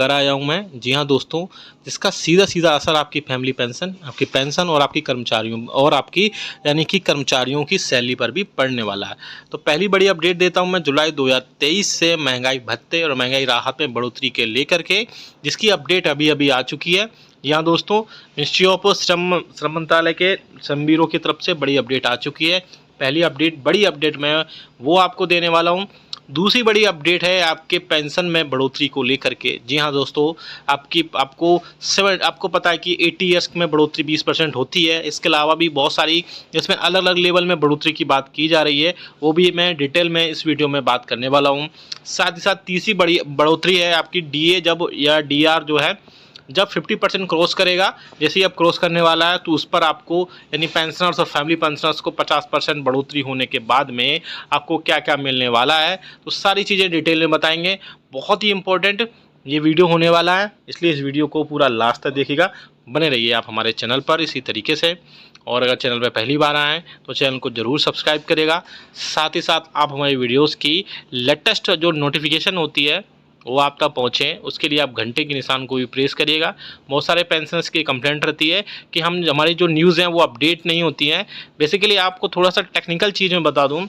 कर आया हूँ मैं। जी हाँ दोस्तों, जिसका सीधा-सीधा असर आपकी फैमिली पेंशन, आपकी पेंशन और आपकी कर्मचारियों और आपकी यानी कि कर्मचारियों की सैलरी पर भी पड़ने वाला है। तो पहली बड़ी अपडेट देता हूँ मैं जुलाई 2023 से महँगाई भत्ते और महँगाई राहत में बढ़ोतरी के लेकर के, जिसकी अपडेट अभी-अभी आ चुकी है। यहाँ दोस्तों, मिनिस्ट्री ऑफ श्रम मंत्रालय के श्रम ब्यूरो की तरफ से बड़ी अपडेट आ चुकी है। पहली अपडेट, बड़ी अपडेट मैं वो आपको देने वाला हूँ। दूसरी बड़ी अपडेट है आपके पेंशन में बढ़ोतरी को लेकर के। जी हाँ दोस्तों, आपको पता है कि 80 ईयर्स में बढ़ोतरी 20% होती है। इसके अलावा भी बहुत सारी इसमें अलग अलग लेवल में बढ़ोतरी की बात की जा रही है, वो भी मैं डिटेल में इस वीडियो में बात करने वाला हूँ। साथ ही साथ तीसरी बड़ी बढ़ोतरी है आपकी डीए जब या डीआर जो है जब 50% क्रॉस करेगा, जैसे ही अब क्रॉस करने वाला है तो उस पर आपको यानी पेंशनर्स और फैमिली पेंशनर्स को 50% बढ़ोतरी होने के बाद में आपको क्या क्या मिलने वाला है, तो सारी चीज़ें डिटेल में बताएंगे। बहुत ही इंपॉर्टेंट ये वीडियो होने वाला है, इसलिए इस वीडियो को पूरा लास्ट तक देखिएगा। बने रहिए आप हमारे चैनल पर इसी तरीके से, और अगर चैनल पर पहली बार आएँ तो चैनल को ज़रूर सब्सक्राइब करेगा। साथ ही साथ आप हमारी वीडियोज़ की लेटेस्ट जो नोटिफिकेशन होती है वो आप तक पहुँचे, उसके लिए आप घंटे के निशान को भी प्रेस करिएगा। बहुत सारे पेंशनर्स की कंप्लेंट रहती है कि हमारी जो न्यूज़ हैं वो अपडेट नहीं होती हैं। बेसिकली आपको थोड़ा सा टेक्निकल चीज़ में बता दूं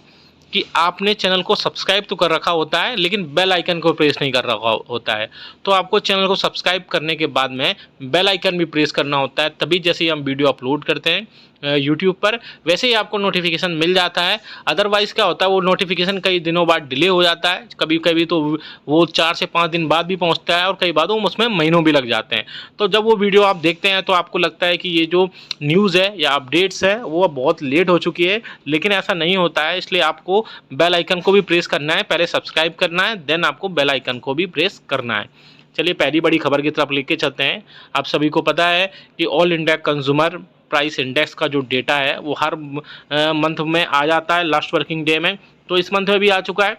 कि आपने चैनल को सब्सक्राइब तो कर रखा होता है, लेकिन बेल आइकन को प्रेस नहीं कर रखा होता है। तो आपको चैनल को सब्सक्राइब करने के बाद में बेल आइकन भी प्रेस करना होता है, तभी जैसे ही हम वीडियो अपलोड करते हैं यूट्यूब पर वैसे ही आपको नोटिफिकेशन मिल जाता है। अदरवाइज़ क्या होता है, वो नोटिफिकेशन कई दिनों बाद डिले हो जाता है, कभी कभी तो वो 4 से 5 दिन बाद भी पहुंचता है, और कई बार उसमें महीनों भी लग जाते हैं। तो जब वो वीडियो आप देखते हैं तो आपको लगता है कि ये जो न्यूज़ है या अपडेट्स है वो बहुत लेट हो चुकी है, लेकिन ऐसा नहीं होता है। इसलिए आपको बेल आइकन को भी प्रेस करना है, पहले सब्सक्राइब करना है, देन आपको बेल आइकन को भी प्रेस करना है। चलिए पहली बड़ी खबर की तरफ लेके चलते हैं। आप सभी को पता है कि all India consumer price index का जो डेटा है वो हर मंथ में आ जाता है, लास्ट वर्किंग डे में। तो इस मंथ में भी आ चुका है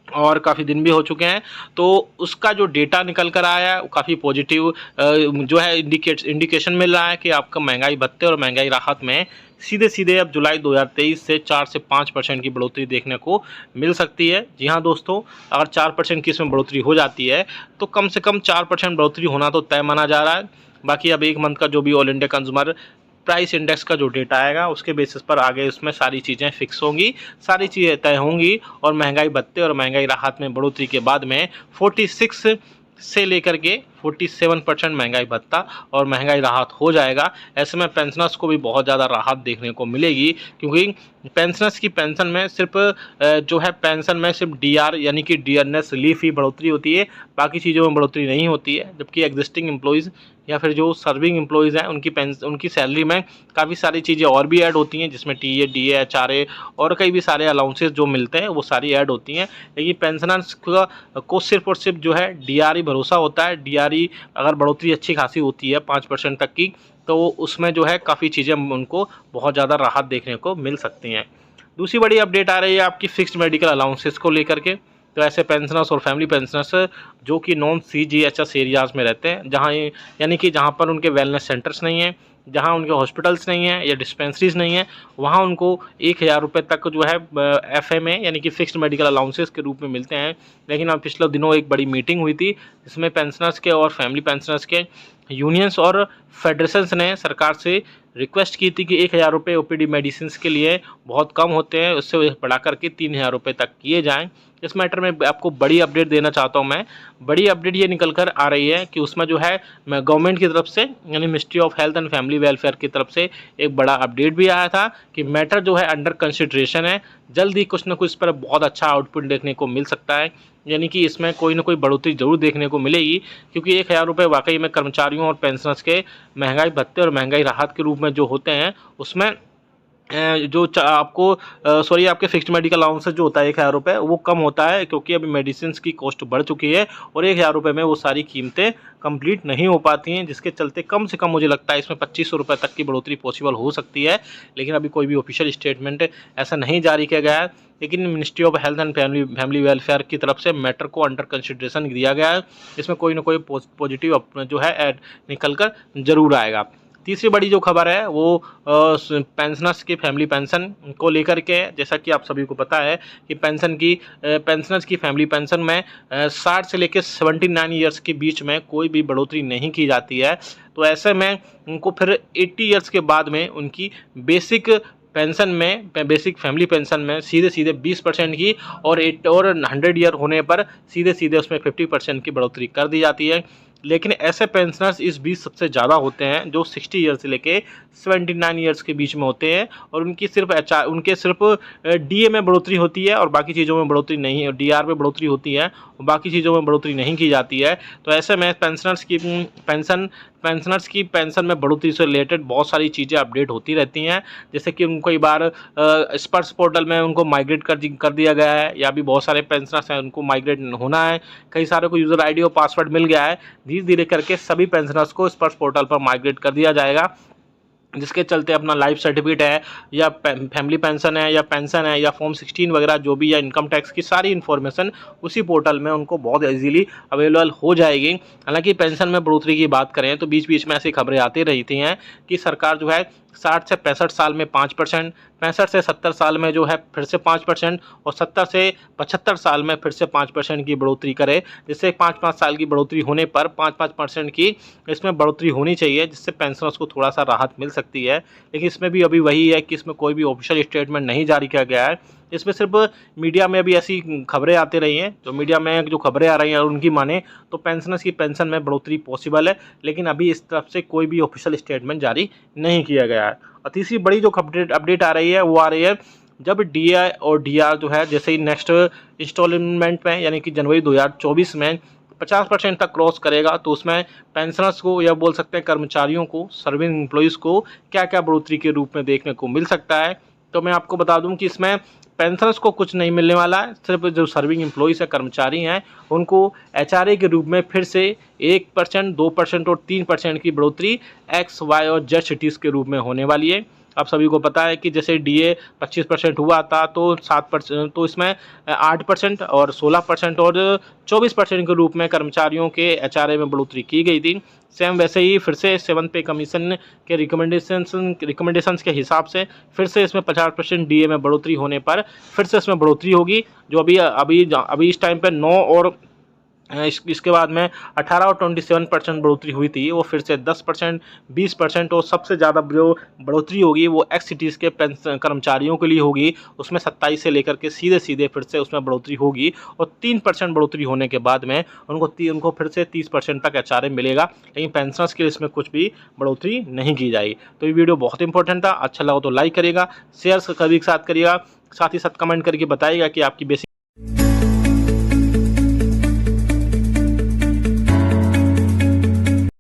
और काफ़ी दिन भी हो चुके हैं। तो उसका जो डेटा निकल कर आया है वो काफ़ी पॉजिटिव जो है इंडिकेशन मिल रहा है कि आपका महंगाई भत्ते और महंगाई राहत में सीधे सीधे अब जुलाई 2023 से 4 से 5% की बढ़ोतरी देखने को मिल सकती है। जी हाँ दोस्तों, अगर 4% की इसमें बढ़ोतरी हो जाती है तो कम से कम 4% बढ़ोतरी होना तो तय माना जा रहा है। बाकी अब एक मंथ का जो भी all India consumer price index का जो डेटा आएगा उसके बेसिस पर आगे उसमें सारी चीज़ें फिक्स होंगी, सारी चीज़ें तय होंगी, और महंगाई भत्ते और महंगाई राहत में बढ़ोतरी के बाद में 46 से लेकर के 47% महंगाई भत्ता और महंगाई राहत हो जाएगा। ऐसे में पेंशनर्स को भी बहुत ज़्यादा राहत देखने को मिलेगी, क्योंकि पेंशनर्स की पेंशन में सिर्फ जो है पेंशन में सिर्फ डीआर यानी कि डियरनेस रिलीफ ही बढ़ोतरी होती है, बाकी चीज़ों में बढ़ोतरी नहीं होती है। जबकि एग्जिस्टिंग एम्प्लॉयज़ या फिर जो सर्विंग एम्प्लॉयज़ हैं उनकी सैलरी में काफ़ी सारी चीज़ें और भी ऐड होती हैं, जिसमें टीए, डीए, एचआरए और कई भी सारे अलाउंसेस जो मिलते हैं वो सारी ऐड होती हैं। लेकिन पेंशनर्स को सिर्फ और सिर्फ जो है डीआर ही भरोसा होता है। डीआर ही अगर बढ़ोतरी अच्छी खासी होती है 5% तक की, तो उसमें जो है काफ़ी चीज़ें उनको बहुत ज़्यादा राहत देखने को मिल सकती हैं। दूसरी बड़ी अपडेट आ रही है आपकी फिक्स्ड मेडिकल अलाउंसेस को लेकर के। तो ऐसे पेंशनर्स और फैमिली पेंशनर्स जो कि नॉन सीजीएचएस एरियाज़ में रहते हैं, जहाँ यानी कि जहाँ पर उनके वेलनेस सेंटर्स नहीं हैं, जहाँ उनके हॉस्पिटल्स नहीं हैं या डिस्पेंसरीज नहीं हैं, वहाँ उनको 1000 रुपये तक जो है एफएमए यानी कि फिक्स्ड मेडिकल अलाउंसेस के रूप में मिलते हैं। लेकिन अब पिछले दिनों एक बड़ी मीटिंग हुई थी, जिसमें पेंशनर्स के और फैमिली पेंशनर्स के यूनियंस और फेडरेशंस ने सरकार से रिक्वेस्ट की थी कि 1000 रुपये ओपीडी मेडिसिन के लिए बहुत कम होते हैं, उससे बढ़ा करके 3000 रुपये तक किए जाएँ। इस मैटर में आपको बड़ी अपडेट देना चाहता हूं मैं। बड़ी अपडेट ये निकल कर आ रही है कि उसमें जो है गवर्नमेंट की तरफ से यानी ministry of health and family welfare की तरफ से एक बड़ा अपडेट भी आया था कि मैटर जो है अंडर कंसिडरेशन है। जल्द ही कुछ ना कुछ इस पर बहुत अच्छा आउटपुट देखने को मिल सकता है, यानी कि इसमें कोई ना कोई बढ़ोतरी जरूर देखने को मिलेगी, क्योंकि 1000 रुपये वाकई में कर्मचारियों और पेंशनर्स के महंगाई भत्ते और महंगाई राहत के रूप में जो होते हैं उसमें जो आपके फिक्स्ड मेडिकल अलाउंसेस जो होता है 1000 रुपये, वो कम होता है, क्योंकि अभी मेडिसिन की कॉस्ट बढ़ चुकी है और 1000 रुपये में वो सारी कीमतें कंप्लीट नहीं हो पाती हैं, जिसके चलते कम से कम मुझे लगता है इसमें 2500 रुपये तक की बढ़ोतरी पॉसिबल हो सकती है। लेकिन अभी कोई भी ऑफिशियल स्टेटमेंट ऐसा नहीं जारी किया गया है, लेकिन ministry of health and family welfare की तरफ से मैटर को अंडर कंसिडरेशन दिया गया है। इसमें कोई ना कोई पॉजिटिव जो है निकल कर जरूर आएगा। तीसरी बड़ी जो खबर है वो पेंशनर्स की फैमिली पेंशन को लेकर के है। जैसा कि आप सभी को पता है कि पेंशनर्स की फैमिली पेंशन में 60 से लेकर 79 ईयर्स के बीच में कोई भी बढ़ोतरी नहीं की जाती है। तो ऐसे में उनको फिर 80 ईयर्स के बाद में उनकी बेसिक फैमिली पेंशन में सीधे सीधे 20% की और 100 ईयर होने पर सीधे सीधे उसमें 50% की बढ़ोतरी कर दी जाती है। लेकिन ऐसे पेंशनर्स इस बीच सबसे ज़्यादा होते हैं जो 60 ईयर से लेके 79 ईयर्स के बीच में होते हैं, और उनके सिर्फ डीए में बढ़ोतरी होती है और बाकी चीज़ों में बढ़ोतरी नहीं है, डीआर में बढ़ोतरी होती है और बाकी चीज़ों में बढ़ोतरी नहीं की जाती है। तो ऐसे में पेंशनर्स की पेंशन में बढ़ोतरी से रिलेटेड बहुत सारी चीज़ें अपडेट होती रहती हैं। जैसे कि उनको कई बार स्पर्श पोर्टल में उनको माइग्रेट कर दिया गया है, या भी बहुत सारे पेंशनर्स हैं उनको माइग्रेट होना है, कई सारे को यूज़र आईडी और पासवर्ड मिल गया है। धीरे धीरे करके सभी पेंशनर्स को स्पर्श पोर्टल पर माइग्रेट कर दिया जाएगा, जिसके चलते अपना लाइफ सर्टिफिकेट है या फैमिली पेंशन है या पेंशन है या फॉर्म 16 वगैरह जो भी, या इनकम टैक्स की सारी इन्फॉर्मेशन उसी पोर्टल में उनको बहुत ईजीली अवेलेबल हो जाएगी। हालांकि पेंशन में बढ़ोतरी की बात करें तो बीच बीच में ऐसी खबरें आती रहती हैं कि सरकार जो है 60 से 65 साल में 5%, 65 से 70 साल में जो है फिर से 5%, और 70 से 75 साल में फिर से 5% की बढ़ोतरी करे, जिससे 5-5 साल की बढ़ोतरी होने पर 5-5% की इसमें बढ़ोतरी होनी चाहिए, जिससे पेंशनर्स को थोड़ा सा राहत मिल सकती है। लेकिन इसमें भी अभी वही है कि इसमें कोई भी ऑफिशियल स्टेटमेंट नहीं जारी किया गया है। इसमें सिर्फ मीडिया में अभी ऐसी खबरें आती रही हैं, जो मीडिया में जो खबरें आ रही हैं उनकी माने तो पेंशनर्स की पेंशन में बढ़ोतरी पॉसिबल है, लेकिन अभी इस तरफ से कोई भी ऑफिशियल स्टेटमेंट जारी नहीं किया गया है। और तीसरी बड़ी जो अपडेट आ रही है वो आ रही है, जब डीआई और डीआर जो है जैसे ही नेक्स्ट इंस्टॉलमेंट में यानी कि जनवरी 2024 में 50% तक क्रॉस करेगा, तो उसमें पेंशनर्स को या बोल सकते हैं कर्मचारियों को, सर्विंग एम्प्लॉइज़ को क्या क्या बढ़ोतरी के रूप में देखने को मिल सकता है। तो मैं आपको बता दूं कि इसमें पेंशनर्स को कुछ नहीं मिलने वाला है, सिर्फ जो सर्विंग एम्प्लॉइज़ है, कर्मचारी हैं, उनको एचआरए के रूप में फिर से 1%, 2% और 3% की बढ़ोतरी एक्स, वाई और जेड सिटीज़ के रूप में होने वाली है। आप सभी को पता है कि जैसे डीए 25% हुआ था तो 7%, तो इसमें 8% और 16% और 24% के रूप में कर्मचारियों के एचआरए में बढ़ोतरी की गई थी। सेम वैसे ही फिर से 7th पे कमीशन के रिकमेंडेशंस के हिसाब से फिर से इसमें 50% डीए में बढ़ोतरी होने पर फिर से इसमें बढ़ोतरी होगी, जो अभी इस टाइम पे 9 और इसके बाद में 18 और 27% बढ़ोतरी हुई थी, वो फिर से 10%, 20% और सबसे ज़्यादा जो बढ़ोतरी होगी वो एक्स सिटीज़ के कर्मचारियों के लिए होगी। उसमें 27 से लेकर के सीधे सीधे फिर से उसमें बढ़ोतरी होगी, और 3% बढ़ोतरी होने के बाद में उनको फिर से 30% तक एचआरए मिलेगा। लेकिन पेंशनर्स के इसमें कुछ भी बढ़ोतरी नहीं की जाएगी। तो ये वीडियो बहुत इंपॉर्टेंट था, अच्छा लगा तो लाइक करिएगा, शेयर सभी के साथ करिएगा, साथ ही साथ कमेंट करके बताइएगा कि आपकी बेसिक